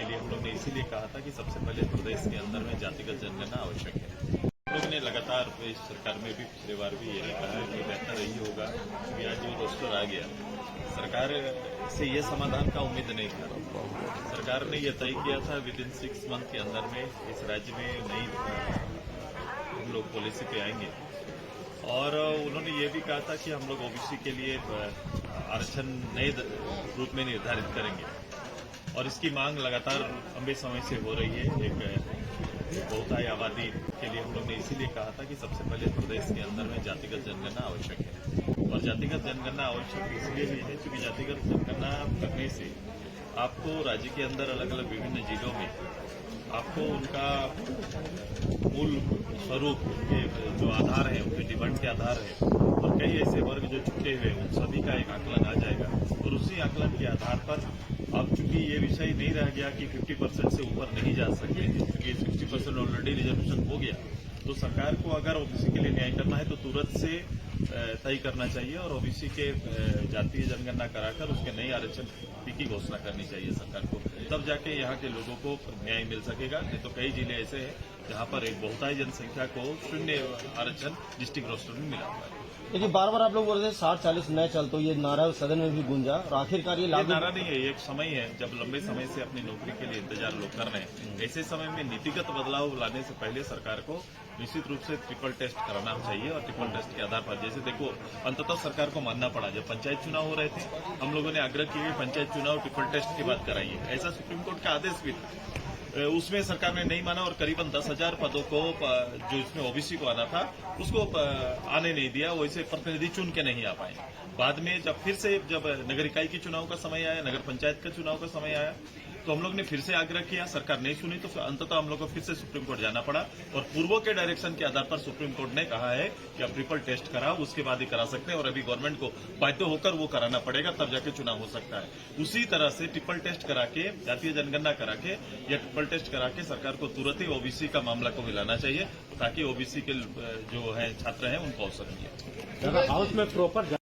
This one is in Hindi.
लिए हम लोग ने इसीलिए कहा था कि सबसे पहले प्रदेश के अंदर में जातिगत जनगणना आवश्यक है। हम लोग ने लगातार इस सरकार में भी पिछले बार भी यही कहा है कि बेहतर यही होगा कि आज जो रोस्टर आ गया, सरकार से ये समाधान का उम्मीद नहीं था। सरकार ने यह तय किया था विद इन 6 मंथ के अंदर में इस राज्य में नई हम लोग पॉलिसी पे आएंगे, और उन्होंने ये भी कहा था कि हम लोग ओबीसी के लिए आरक्षण नए रूप में निर्धारित करेंगे, और इसकी मांग लगातार लंबे समय से हो रही है। एक बहुतायत आबादी के लिए हम लोग ने इसीलिए कहा था कि सबसे पहले प्रदेश के अंदर में जातिगत जनगणना आवश्यक है, और जातिगत जनगणना आवश्यक इसलिए भी है क्योंकि जातिगत जनगणना करने से आपको राज्य के अंदर अलग अलग विभिन्न जिलों में आपको उनका मूल स्वरूप, उनके जो आधार है, उनके डिमांड के आधार है, और कई ऐसे वर्ग जो छूटे हुए उन सभी का एक आकलन आ जाएगा, और उसी आकलन के आधार पर अब चूंकि ये विषय नहीं रह गया कि 50% से ऊपर नहीं जा सकते, क्योंकि 60% ऑलरेडी रिजर्वेशन हो गया, तो सरकार को अगर ओबीसी के लिए न्याय करना है तो तुरंत से तय करना चाहिए, और ओबीसी के जातीय जनगणना कराकर उसके नई आरक्षण की घोषणा करनी चाहिए सरकार को, तब जाके यहाँ के लोगों को न्याय मिल सकेगा। नहीं तो कई जिले ऐसे हैं जहाँ पर एक बहुतायत जनसंख्या को 0 आरक्षण डिस्ट्रिक्ट रोस्टर में मिला हुआ है। देखिए, बार बार आप लोग बोल रहे हैं 60-40 न चल, तो ये नारा सदन में भी गूंजा, और आखिरकार ये नारा नहीं है, एक समय है जब लंबे समय से अपनी नौकरी के लिए इंतजार लोग कर रहे हैं। ऐसे समय में नीतिगत बदलाव लाने से पहले सरकार को निश्चित रूप से ट्रिपल टेस्ट कराना चाहिए, और ट्रिपल टेस्ट के आधार पर जैसे देखो अंततः सरकार को मानना पड़ा, जब पंचायत चुनाव हो रहे थे हम लोगों ने आग्रह किया कि पंचायत चुनाव ट्रिपल टेस्ट के बाद कराइए, ऐसा सुप्रीम कोर्ट का आदेश भी था। उसमें सरकार ने नहीं माना, और करीबन 10,000 पदों को जो इसमें ओबीसी को आना था उसको आने नहीं दिया, वैसे प्रतिनिधि चुन के नहीं आ पाए। बाद में जब फिर से जब नगर इकाई के चुनाव का समय आया, नगर पंचायत का चुनाव का समय आया, तो हम लोग ने फिर से आग्रह किया, सरकार नहीं सुनी, तो अंततः हम लोग को फिर से सुप्रीम कोर्ट जाना पड़ा, और पूर्वों के डायरेक्शन के आधार पर सुप्रीम कोर्ट ने कहा है कि अब ट्रिपल टेस्ट कराओ, उसके बाद ही करा सकते हैं, और अभी गवर्नमेंट को बाध्य होकर वो कराना पड़ेगा, तब जाके चुनाव हो सकता है। उसी तरह से ट्रिपल टेस्ट करा के, जातीय जनगणना करा के या ट्रिपल टेस्ट करा के सरकार को तुरंत ही ओबीसी का मामला को मिलाना चाहिए, ताकि ओबीसी के जो है छात्र हैं उनको अवसर मिले। हाउस में प्रॉपर